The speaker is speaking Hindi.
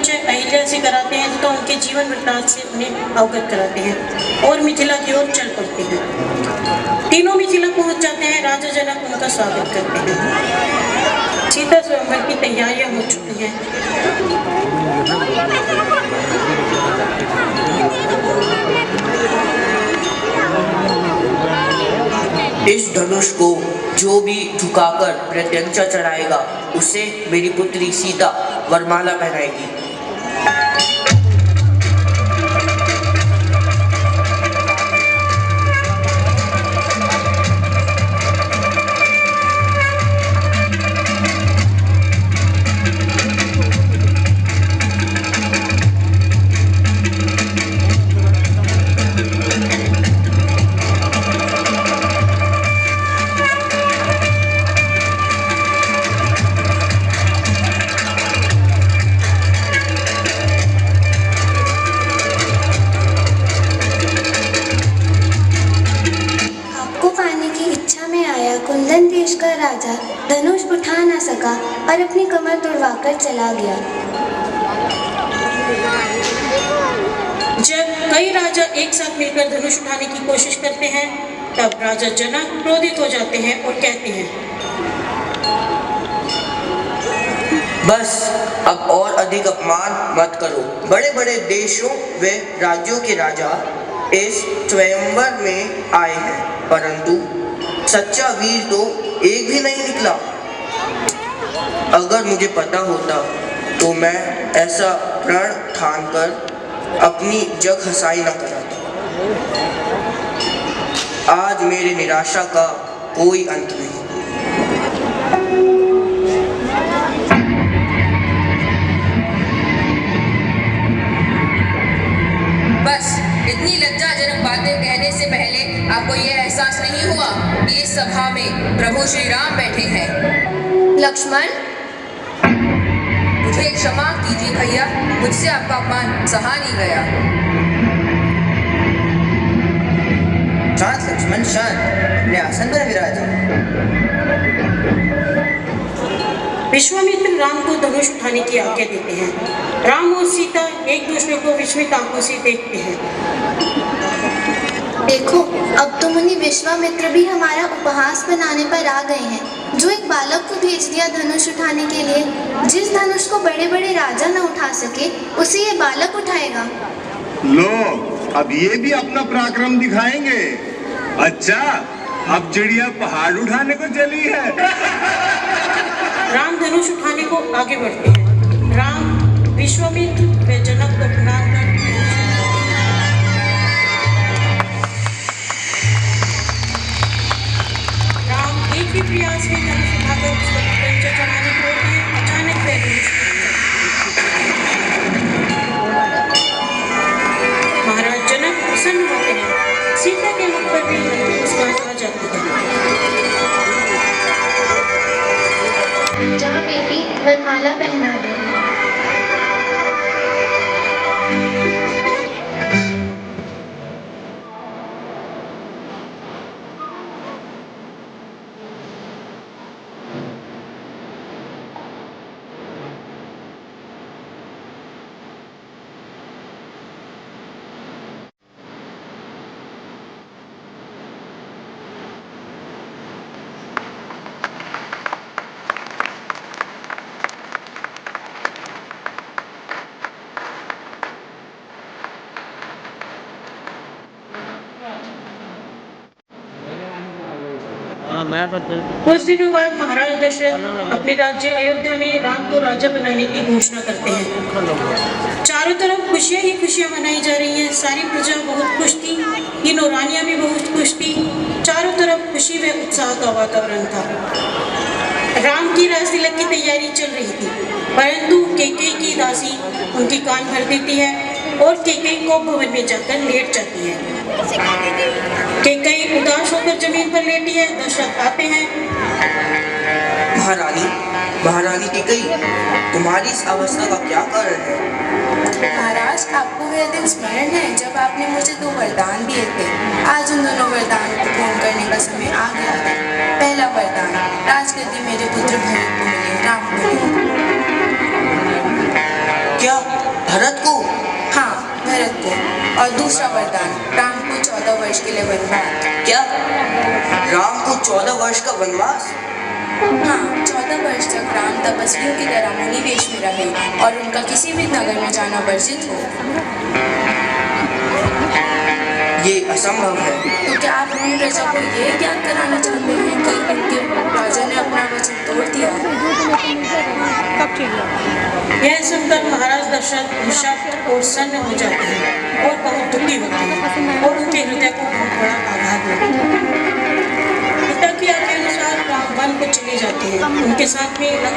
परिचय अहिल्या से कराते हैं तो उनके जीवन वृत्तांत से उन्हें अवगत कराते हैं और मिथिला की ओर चल पड़ते हैं। तीनों मिथिला पहुंच जाते हैं। राजा जनक उनका स्वागत करते हैं। सीता स्वयंवर की तैयारियां हो चुकी हैं। इस धनुष को जो भी झुकाकर प्रत्यंचा चढ़ाएगा उसे मेरी पुत्री सीता वरमाला पहनाएगी। कुंदन देश का राजा धनुष उठा न सका और अपनी कमर तुड़वाकर चला गया। जब कई राजा एक साथ मिलकर धनुष उठाने की कोशिश करते हैं तब राजा जनक क्रोधित हो जाते हैं और कहते हैं, बस अब और अधिक अपमान मत करो। बड़े बड़े देशों व राज्यों के राजा इस स्वयंवर में आए हैं, परंतु सच्चा वीर तो एक भी नहीं निकला। अगर मुझे पता होता तो मैं ऐसा प्रण ठान कर अपनी जग हसाई न कराता। आज मेरी निराशा का कोई अंत नहीं। बस इतनी लज्जाजनक बातें कहने से पहले आपको यह एहसास नहीं हुआ कि इस सभा में प्रभु श्री राम बैठे हैं। लक्ष्मण, मुझे क्षमा कीजिए भैया, मुझसे आपका अपमान सहा नहीं गया। शांत लक्ष्मण, शांत, अपने आसन पर विराजे। विश्वामित्र राम को धनुष उठाने की आज्ञा देते हैं। राम और सीता एक दूसरे को विस्मित आंखों से देखते हैं। देखो, अब तो मुनि विश्वामित्र भी हमारा उपहास बनाने पर आ गए हैं। जो एक बालक को भेज दिया धनुष उठाने के लिए, जिस धनुष को बड़े बड़े राजा न उठा सके उसे ये बालक उठाएगा। लो, अब ये भी अपना पराक्रम दिखाएंगे। अच्छा, अब चिड़िया पहाड़ उठाने को चली है। राम धनुष उठाने को आगे बढ़ते हैं। राम विश्वामित्र व जनक को प्रणाम कर राम एक ही प्रयास में धनुष उठाकर उसको प्रत्यंचा चढ़ाने को होते हैं। अचानक वह धनुष महाराज जनक प्रसन्न होते हैं। सीता के मुख पर भी मुस्कान आ जाती है। जा बेटी, वरमाला पहना दे। कुछ दिनों बाद महाराज दशरथ अपने राज्य अयोध्या में राम को राजा बनाने की घोषणा करते हैं। चारों तरफ खुशियां ही खुशियां मनाई जा रही हैं। सारी प्रजा बहुत खुश थी। तीनों रानियां भी बहुत खुश थी। चारों तरफ खुशी व उत्साह का वातावरण था। राम की राजतिलक की तैयारी चल रही थी, परंतु कैकेयी की दासी उनकी कान भर देती है और कैकेयी को भवन में जाकर लेट जाती है। कैकेयी उदास होकर जमीन पर लेटी है। दशरथ आते हैं। महारानी कैकेयी, तुम्हारी इस अवस्था का क्या कारण है? महाराज, आपको वह दिन स्मरण है जब आपने मुझे 2 वरदान दिए थे। आज उन दोनों वरदान को पूर्ण करने का समय आ गया है। पहला वरदान, राजगद्दी मेरे पुत्र भरत को मिले, राम को मिले। क्या भरत को? हाँ, भरत को। और दूसरा वरदान, राम को 14 वर्ष के लिए वनवास। क्या राम को 14 वर्ष का वनवास? हाँ, 14 वर्ष तक राम तपस्वियों की तरह मुनि वेश में रहे और उनका किसी भी नगर में जाना वर्जित हो। ये असंभव है। तो क्या आप अपनी प्रजा को ये ज्ञात कराना चाहते हैं कि उनके राजा ने अपना वचन तोड़ दिया? यह सुनकर महाराज दशरथ निःशब्द और सन्न हो जाते हैं और बहुत दुखी होते हैं और उनके हृदय को बहुत बड़ा आघात लगता है। पिता की आज्ञा अनुसार राम वन को चले जाते हैं। उनके साथ में